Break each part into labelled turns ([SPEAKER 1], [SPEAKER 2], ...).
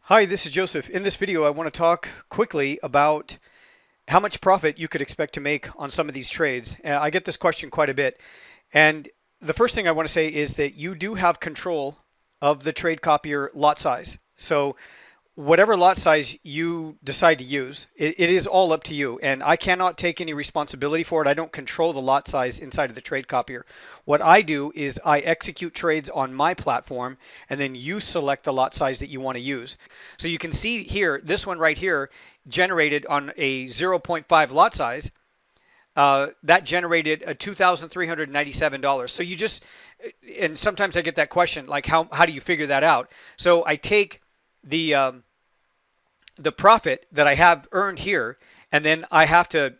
[SPEAKER 1] Hi, this is Joseph. In this video, I want to talk quickly about how much profit you could expect to make on some of these trades. I get this question quite a bit. And the first thing I want to say is that you do have control of the trade copier lot size. So whatever lot size you decide to use, it is all up to you. And I cannot take any responsibility for it. I don't control the lot size inside of the trade copier. What I do is I execute trades on my platform, and then you select the lot size that you want to use. So you can see here, this one right here generated on a 0.5 lot size. That generated a $2,397. So you just, and sometimes I get that question, like how do you figure that out? So I take the profit that I have earned here, and then I have to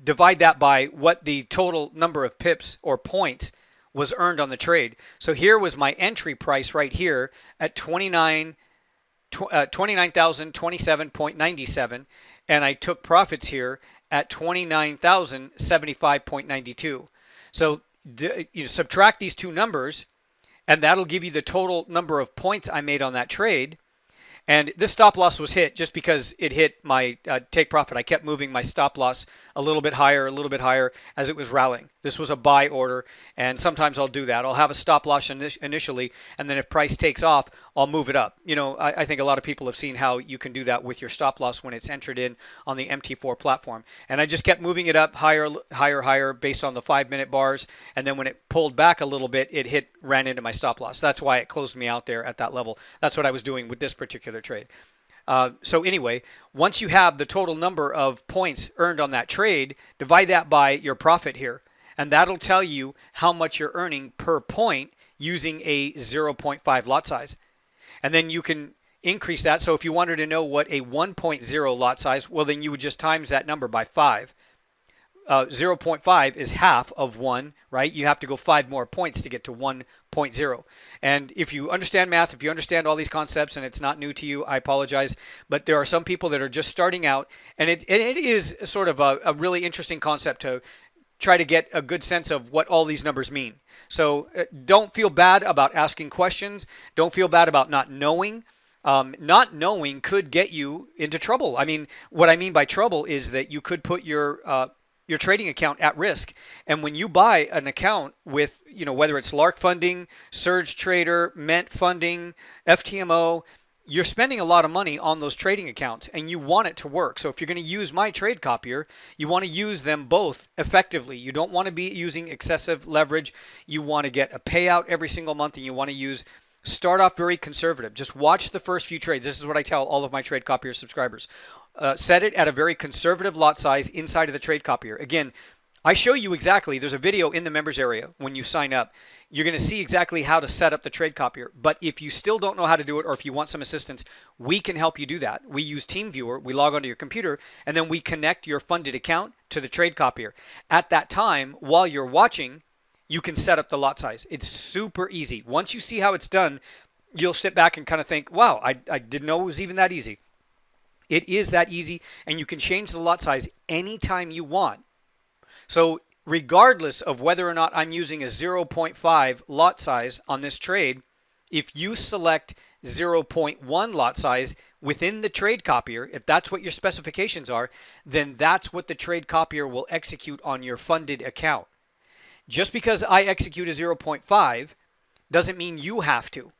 [SPEAKER 1] divide that by what the total number of pips or points was earned on the trade. So here was my entry price right here at 29,027.97, and I took profits here at 29,075.92. So you subtract these two numbers, and that'll give you the total number of points I made on that trade. And this stop loss was hit just because it hit my take profit. I kept moving my stop loss a little bit higher as it was rallying. This was a buy order, and sometimes I'll do that. I'll have a stop loss initially, and then if price takes off, I'll move it up. You know, I think a lot of people have seen how you can do that with your stop loss when it's entered in on the MT4 platform. And I just kept moving it up higher based on the 5-minute bars, and then when it pulled back a little bit, it ran into my stop loss. That's why it closed me out there at that level. That's what I was doing with this particular trade. So anyway, once you have the total number of points earned on that trade, divide that by your profit here. And that'll tell you how much you're earning per point using a 0.5 lot size. And then you can increase that. So if you wanted to know what a 1.0 lot size, well, then you would just times that number by 5. 0.5 is half of 1, right? You have to go 5 more points to get to 1.0. And if you understand math, if you understand all these concepts and it's not new to you, I apologize. But there are some people that are just starting out, and it is sort of a really interesting concept to try to get a good sense of what all these numbers mean. So don't feel bad about asking questions. Don't feel bad about not knowing. Not knowing could get you into trouble. I mean, what I mean by trouble is that you could put your trading account at risk. And when you buy an account with, you know, whether it's Lark Funding, Surge Trader, Mint Funding, FTMO, you're spending a lot of money on those trading accounts, and you want it to work. So if you're going to use my trade copier, you want to use them both effectively. You don't want to be using excessive leverage. You want to get a payout every single month, and you want to start off very conservative. Just watch the first few trades. This is what I tell all of my trade copier subscribers. Set it at a very conservative lot size inside of the trade copier. Again, I show you exactly. There's a video in the members area when you sign up. You're going to see exactly how to set up the trade copier. But if you still don't know how to do it, or if you want some assistance, we can help you do that. We use TeamViewer. We log onto your computer, and then we connect your funded account to the trade copier. At that time, while you're watching, you can set up the lot size. It's super easy. Once you see how it's done, you'll sit back and kind of think, wow, I didn't know it was even that easy. It is that easy, and you can change the lot size anytime you want. So regardless of whether or not I'm using a 0.5 lot size on this trade, if you select 0.1 lot size within the trade copier, if that's what your specifications are, then that's what the trade copier will execute on your funded account. Just because I execute a 0.5 doesn't mean you have to.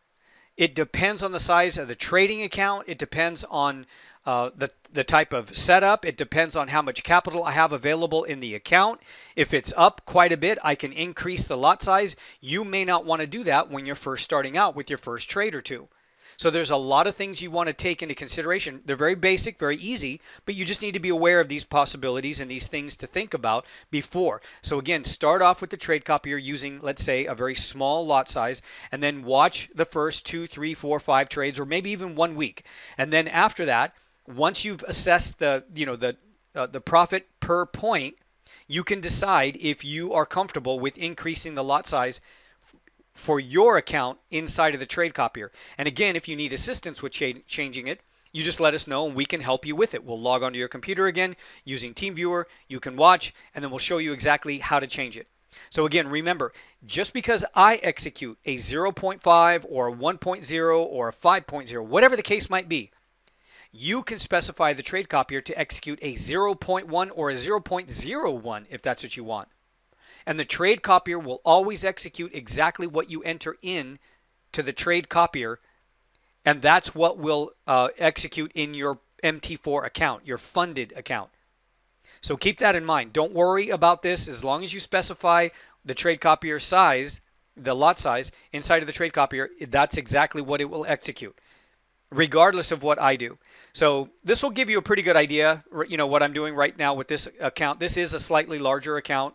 [SPEAKER 1] It depends on the size of the trading account. It depends on the type of setup. It depends on how much capital I have available in the account. If it's up quite a bit, I can increase the lot size. You may not want to do that when you're first starting out with your first trade or two. So there's a lot of things you want to take into consideration. They're very basic, very easy, but you just need to be aware of these possibilities and these things to think about before. So again, start off with the trade copier using, let's say, a very small lot size, and then watch the first 2, 3, 4, 5 trades, or maybe even 1 week. And then after that, once you've assessed the profit per point, you can decide if you are comfortable with increasing the lot size for your account inside of the trade copier. And again, if you need assistance with changing it, you just let us know and we can help you with it. We'll log onto your computer again using TeamViewer. You can watch, and then we'll show you exactly how to change it. So again, remember, just because I execute a 0.5 or a 1.0 or a 5.0, whatever the case might be, you can specify the trade copier to execute a 0.1 or a 0.01 if that's what you want. And the trade copier will always execute exactly what you enter in to the trade copier, and that's what will execute in your MT4 account, your funded account. So keep that in mind. Don't worry about this. As long as you specify the trade copier size, the lot size inside of the trade copier, that's exactly what it will execute, regardless of what I do. So this will give you a pretty good idea, what I'm doing right now with this account. This is a slightly larger account.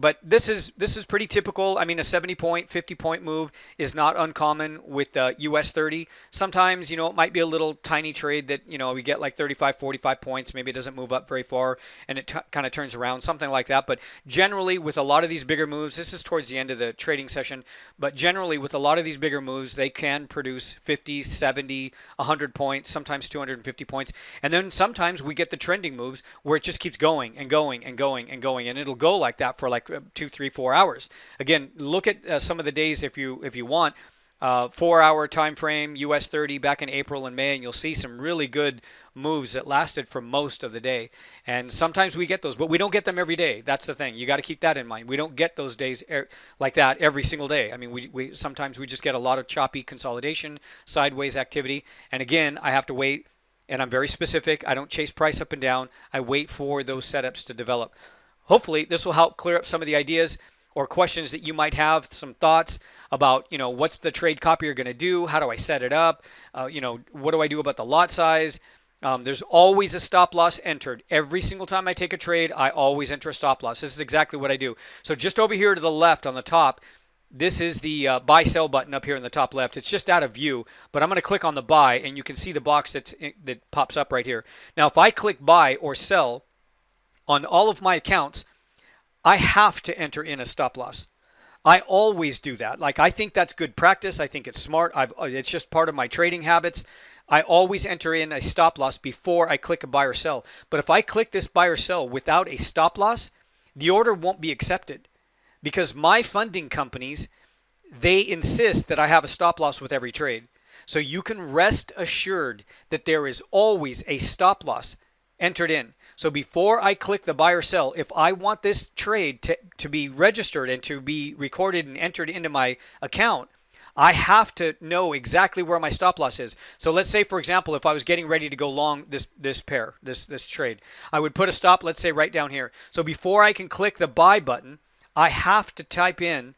[SPEAKER 1] But this is pretty typical. I mean, a 70-point, 50-point move is not uncommon with US 30. Sometimes, it might be a little tiny trade that, we get like 35, 45 points. Maybe it doesn't move up very far and it kind of turns around, something like that. But generally, with a lot of these bigger moves, this is towards the end of the trading session, but generally with a lot of these bigger moves, they can produce 50, 70, 100 points, sometimes 250 points. And then sometimes we get the trending moves where it just keeps going and going and going and going, and it'll go like that for like 2, 3, 4 hours. Again, look at some of the days if you want. 4-hour time frame, US 30 back in April and May, and you'll see some really good moves that lasted for most of the day. And sometimes we get those, but we don't get them every day. That's the thing. You got to keep that in mind. We don't get those days like that every single day. I mean, we sometimes we just get a lot of choppy consolidation, sideways activity. And again, I have to wait, and I'm very specific. I don't chase price up and down. I wait for those setups to develop. Hopefully, this will help clear up some of the ideas or questions that you might have, some thoughts about, what's the trade copier going to do? How do I set it up? What do I do about the lot size? There's always a stop loss entered. Every single time I take a trade, I always enter a stop loss. This is exactly what I do. So just over here to the left on the top, this is the buy sell button up here in the top left. It's just out of view, but I'm going to click on the buy, and you can see the box that pops up right here. Now, if I click buy or sell, on all of my accounts, I have to enter in a stop loss. I always do that. Like, I think that's good practice. I think it's smart. It's just part of my trading habits. I always enter in a stop loss before I click a buy or sell. But if I click this buy or sell without a stop loss, the order won't be accepted, because my funding companies, they insist that I have a stop loss with every trade. So you can rest assured that there is always a stop loss entered in. So before I click the buy or sell, if I want this trade to be registered and to be recorded and entered into my account, I have to know exactly where my stop loss is. So let's say, for example, if I was getting ready to go long this pair, this trade, I would put a stop, let's say right down here. So before I can click the buy button, I have to type in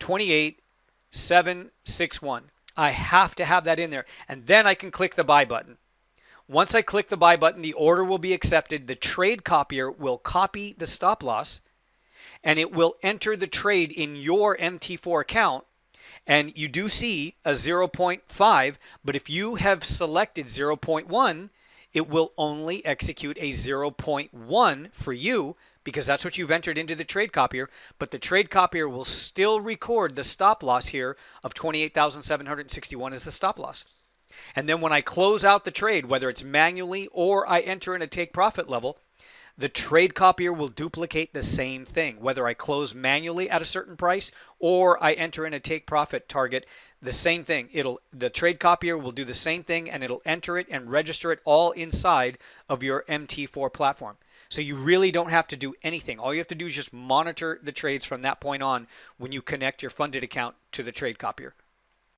[SPEAKER 1] 28,761. I have to have that in there, and then I can click the buy button. Once I click the buy button, the order will be accepted. The trade copier will copy the stop loss, and it will enter the trade in your MT4 account. And you do see a 0.5, but if you have selected 0.1, it will only execute a 0.1 for you, because that's what you've entered into the trade copier. But the trade copier will still record the stop loss here of 28,761 as the stop loss. And then when I close out the trade, whether it's manually or I enter in a take profit level, the trade copier will duplicate the same thing. Whether I close manually at a certain price or I enter in a take profit target, the same thing. The trade copier will do the same thing, and it'll enter it and register it all inside of your MT4 platform. So you really don't have to do anything. All you have to do is just monitor the trades from that point on when you connect your funded account to the trade copier.